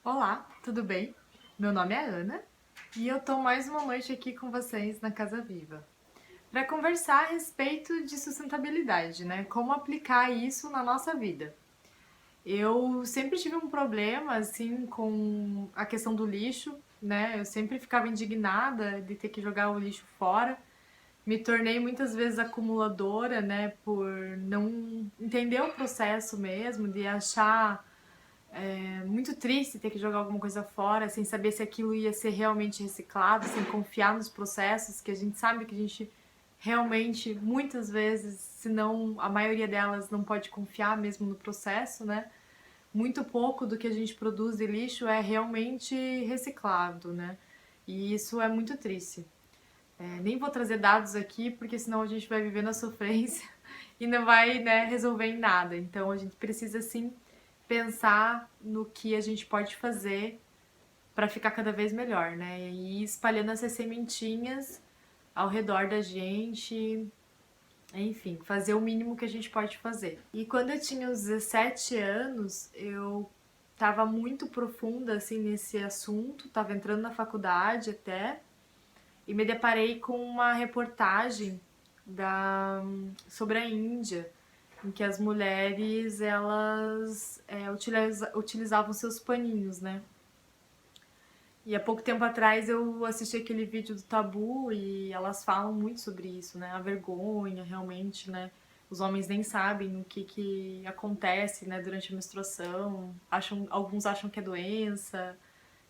Olá, tudo bem? Meu nome é Ana e eu tô mais uma noite aqui com vocês na Casa Viva para conversar a respeito de sustentabilidade, né? Como aplicar isso na nossa vida. Eu sempre tive um problema assim com a questão do lixo, né? Eu sempre ficava indignada de ter que jogar o lixo fora. Me tornei muitas vezes acumuladora, né, por não entender o processo mesmo, de achar muito triste ter que jogar alguma coisa fora sem saber se aquilo ia ser realmente reciclado, sem confiar nos processos, que a gente sabe que a gente realmente, muitas vezes, se não a maioria delas, não pode confiar mesmo no processo, né? Muito pouco do que a gente produz de lixo é realmente reciclado, né? E isso é muito triste. Nem vou trazer dados aqui, porque senão a gente vai viver na sofrência e não vai, né, resolver em nada. Então a gente precisa sim pensar no que a gente pode fazer para ficar cada vez melhor, né? E ir espalhando essas sementinhas ao redor da gente, enfim, fazer o mínimo que a gente pode fazer. E quando eu tinha uns 17 anos, eu estava muito profunda assim nesse assunto, estava entrando na faculdade até, e me deparei com uma reportagem sobre a Índia, em que as mulheres elas utilizavam seus paninhos, né? E há pouco tempo atrás eu assisti aquele vídeo do Tabu e elas falam muito sobre isso, né? A vergonha, realmente, né? Os homens nem sabem o que acontece, né, durante a menstruação. Alguns acham que é doença.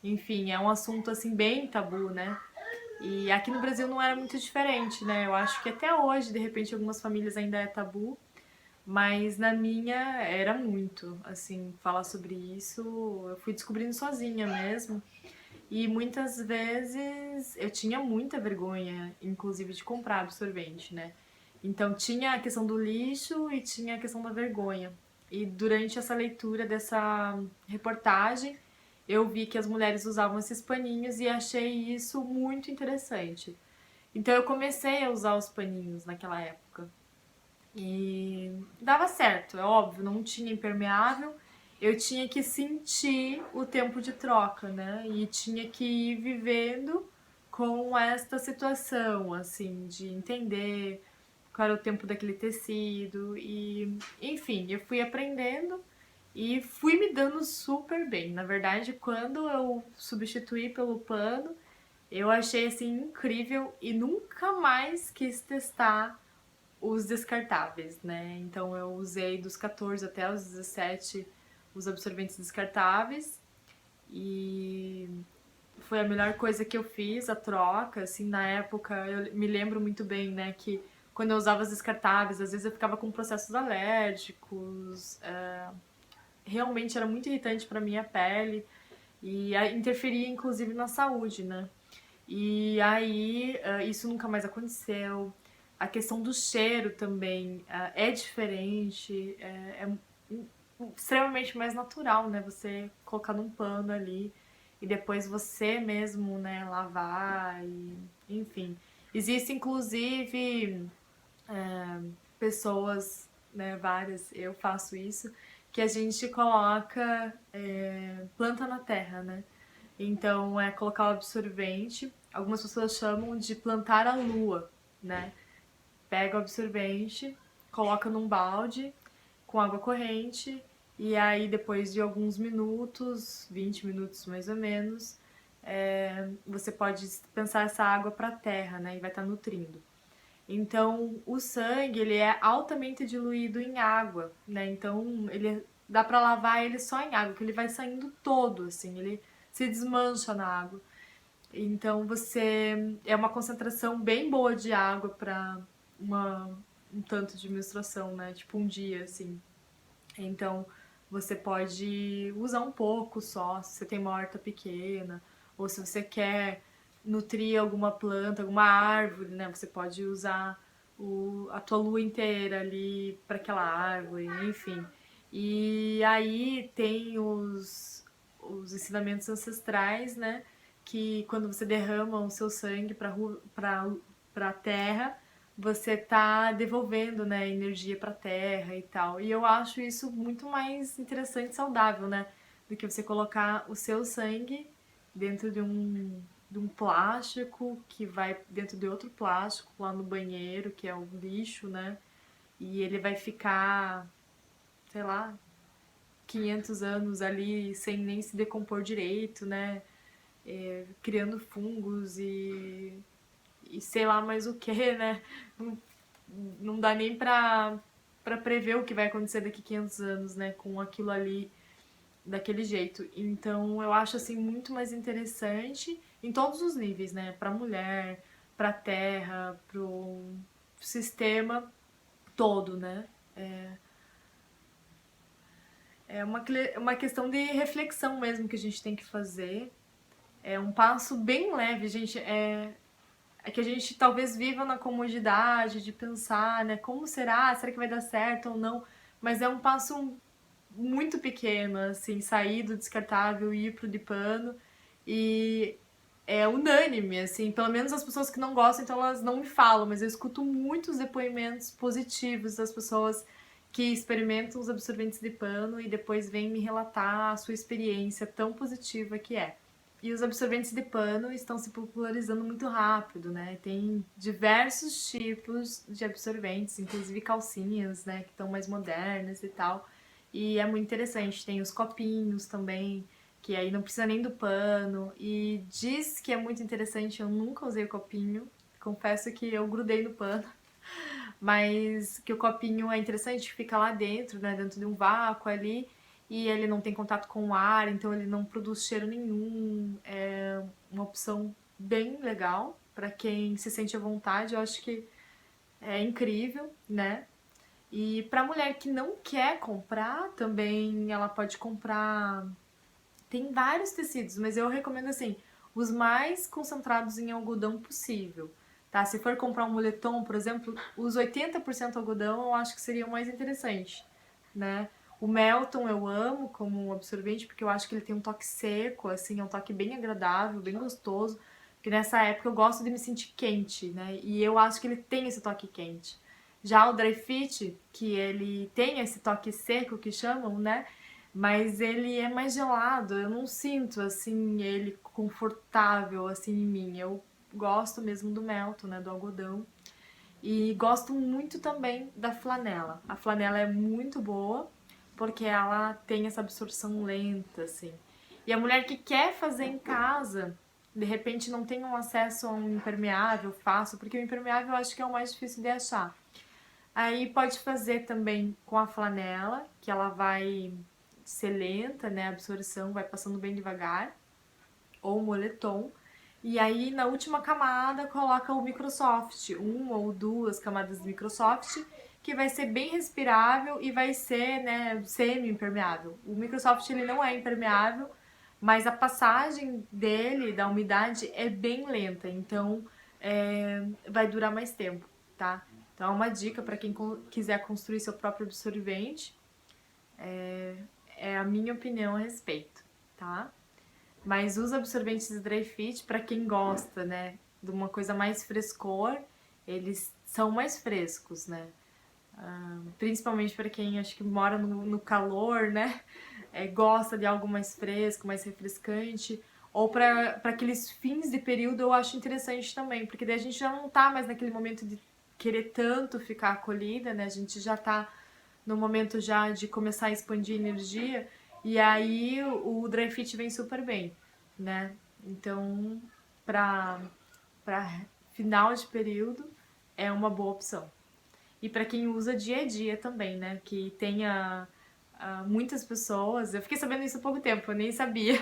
Enfim, é um assunto assim bem tabu, né? E aqui no Brasil não era muito diferente, né? Eu acho que até hoje, de repente, algumas famílias ainda é tabu, mas na minha era muito, assim, falar sobre isso. Eu fui descobrindo sozinha mesmo. E muitas vezes eu tinha muita vergonha, inclusive, de comprar absorvente, né? Então tinha a questão do lixo e tinha a questão da vergonha. E durante essa leitura dessa reportagem, eu vi que as mulheres usavam esses paninhos e achei isso muito interessante. Então eu comecei a usar os paninhos naquela época. E dava certo, é óbvio, não tinha impermeável. Eu tinha que sentir o tempo de troca, né? E tinha que ir vivendo com esta situação, assim, de entender qual era o tempo daquele tecido. E, enfim, eu fui aprendendo e fui me dando super bem. Na verdade, quando eu substituí pelo pano, eu achei assim incrível e nunca mais quis testar os descartáveis, né? Então eu usei dos 14 até os 17 os absorventes descartáveis e foi a melhor coisa que eu fiz, a troca, assim, na época eu me lembro muito bem, né, que quando eu usava os descartáveis, às vezes eu ficava com processos alérgicos, realmente era muito irritante para minha pele e interferia inclusive na saúde, né? E aí, isso nunca mais aconteceu. A questão do cheiro também é diferente, extremamente mais natural, né? Você colocar num pano ali e depois você mesmo, né, lavar e enfim. Existe inclusive pessoas, né, várias, eu faço isso, que a gente coloca planta na terra, né? Então é colocar o absorvente. Algumas pessoas chamam de plantar a lua, né? Pega o absorvente, coloca num balde com água corrente e aí depois de alguns minutos, 20 minutos mais ou menos, você pode pensar essa água para a terra, né? E vai estar nutrindo. Então, o sangue, ele é altamente diluído em água, né? Então, ele dá para lavar ele só em água, que ele vai saindo todo, assim, ele se desmancha na água. Então, você é uma concentração bem boa de água para uma um tanto de menstruação, né? Tipo um dia, assim. Então, você pode usar um pouco só, se você tem uma horta pequena, ou se você quer nutrir alguma planta, alguma árvore, né? Você pode usar a tua lua inteira ali para aquela árvore, enfim. E aí tem os ensinamentos ancestrais, né? Que quando você derrama o seu sangue para a terra, você tá devolvendo, né, energia para a terra e tal. E eu acho isso muito mais interessante e saudável, né? do que você colocar o seu sangue dentro de um plástico que vai dentro de outro plástico lá no banheiro, que é o lixo, né? E ele vai ficar, sei lá, 500 anos ali sem nem se decompor direito, né? Criando fungos e sei lá mais o que, né? Não, não dá nem pra prever o que vai acontecer daqui 500 anos, né? Com aquilo ali daquele jeito. Então eu acho assim muito mais interessante em todos os níveis, né? Pra mulher, pra terra, pro sistema todo, né? É uma questão de reflexão mesmo que a gente tem que fazer. É um passo bem leve, gente. É que a gente talvez viva na comodidade de pensar, né? Como será? Será que vai dar certo ou não? Mas é um passo muito pequeno, assim, sair do descartável e ir pro de pano. E é unânime, assim, pelo menos as pessoas que não gostam, então elas não me falam, mas eu escuto muitos depoimentos positivos das pessoas que experimentam os absorventes de pano e depois vêm me relatar a sua experiência tão positiva que é. E os absorventes de pano estão se popularizando muito rápido, né? Tem diversos tipos de absorventes, inclusive calcinhas, né, que estão mais modernas e tal. E é muito interessante. Tem os copinhos também, que aí não precisa nem do pano. E diz que é muito interessante, eu nunca usei o copinho. Confesso que eu grudei no pano. Mas que o copinho é interessante, fica lá dentro, né? Dentro de um vácuo ali. E ele não tem contato com o ar, então ele não produz cheiro nenhum. É uma opção bem legal para quem se sente à vontade. Eu acho que é incrível, né? E para mulher que não quer comprar, também ela pode comprar. Tem vários tecidos, mas eu recomendo assim, os mais concentrados em algodão possível. Tá? Se for comprar um moletom, por exemplo, os 80% algodão eu acho que seria o mais interessante, né? O Melton eu amo como um absorvente porque eu acho que ele tem um toque seco, assim, é um toque bem agradável, bem gostoso. Porque nessa época eu gosto de me sentir quente, né? E eu acho que ele tem esse toque quente. Já o Dry Fit, que ele tem esse toque seco que chamam, né? Mas ele é mais gelado, eu não sinto assim ele confortável assim em mim. Eu gosto mesmo do Melton, né, do algodão. E gosto muito também da flanela. A flanela é muito boa porque ela tem essa absorção lenta assim. E a mulher que quer fazer em casa, de repente não tem um acesso a um impermeável fácil, porque o impermeável eu acho que é o mais difícil de achar. Aí pode fazer também com a flanela, que ela vai ser lenta, né? A absorção vai passando bem devagar, ou moletom. E aí na última camada coloca o Microsoft, uma ou duas camadas de Microsoft, que vai ser bem respirável e vai ser, né, semi-impermeável. O Microsoft ele não é impermeável, mas a passagem dele, da umidade, é bem lenta, então vai durar mais tempo, tá? Então é uma dica para quem quiser construir seu próprio absorvente, é a minha opinião a respeito, tá? Mas os absorventes Dry Fit, para quem gosta, né, de uma coisa mais frescor, eles são mais frescos, né? Principalmente para quem acho que mora no calor, né? Gosta de algo mais fresco, mais refrescante. Ou para aqueles fins de período eu acho interessante também, porque daí a gente já não tá mais naquele momento de querer tanto ficar acolhida, né? A gente já tá no momento já de começar a expandir energia, e aí o Dry Fit vem super bem, né? Então, para final de período é uma boa opção. E para quem usa dia a dia também, né? Que tenha muitas pessoas. Eu fiquei sabendo isso há pouco tempo, eu nem sabia.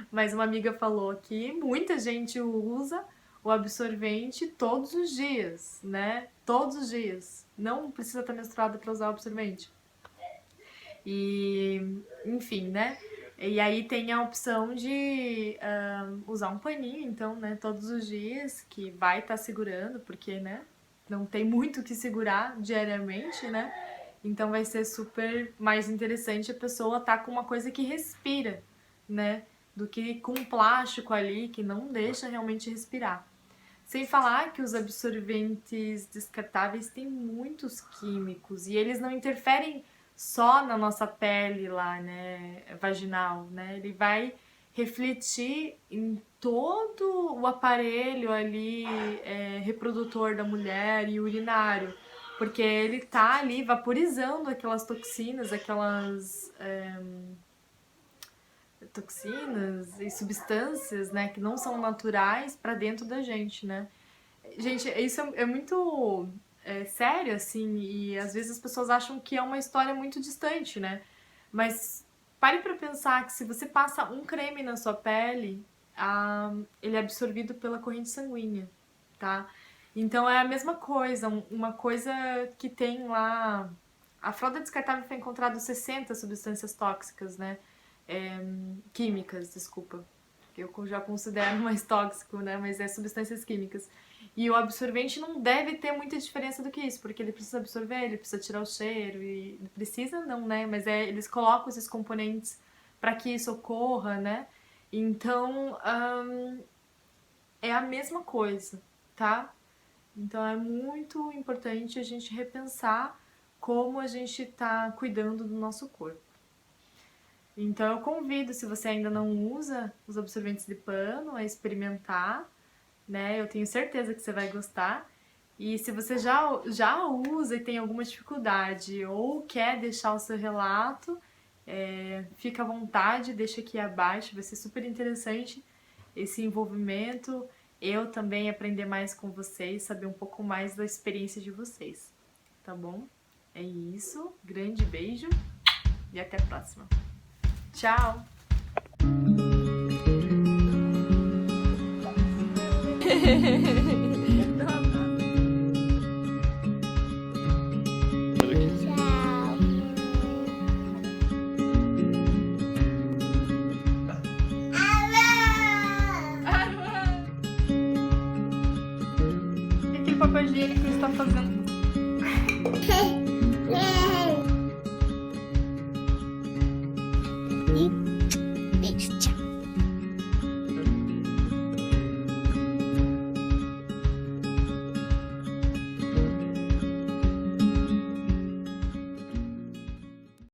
Mas uma amiga falou que muita gente usa o absorvente todos os dias, né? Todos os dias. Não precisa estar menstruada para usar o absorvente. E, enfim, né? E aí tem a opção de usar um paninho, então, né, todos os dias, que vai estar segurando, porque, né, não tem muito o que segurar diariamente, né? Então vai ser super mais interessante a pessoa estar com uma coisa que respira, né? Do que com um plástico ali que não deixa realmente respirar. Sem falar que os absorventes descartáveis têm muitos químicos e eles não interferem só na nossa pele lá, né, vaginal, né? Ele vai refletir em todo o aparelho ali reprodutor da mulher e urinário, porque ele tá ali vaporizando aquelas toxinas, aquelas toxinas e substâncias, né, que não são naturais para dentro da gente, né? Gente, isso é muito sério, assim, e às vezes as pessoas acham que é uma história muito distante, né? Mas pare pra pensar que se você passa um creme na sua pele, ele é absorvido pela corrente sanguínea, tá? Então é a mesma coisa, uma coisa que tem lá. A fralda descartável foi encontrado 60 substâncias tóxicas, né? Químicas, desculpa. Eu já considero mais tóxico, né? Mas é substâncias químicas. E o absorvente não deve ter muita diferença do que isso, porque ele precisa absorver, ele precisa tirar o cheiro, e precisa não, né? Mas eles colocam esses componentes para que isso ocorra, né? Então, é a mesma coisa, tá? Então é muito importante a gente repensar como a gente tá cuidando do nosso corpo. Então eu convido, se você ainda não usa os absorventes de pano, a experimentar, né? Eu tenho certeza que você vai gostar. E se você já usa e tem alguma dificuldade ou quer deixar o seu relato, fica à vontade, deixa aqui abaixo, vai ser super interessante esse envolvimento. Eu também aprender mais com vocês, saber um pouco mais da experiência de vocês, tá bom? É isso, grande beijo e até a próxima. Tchau! O que aquele papel higiênico está fazendo? E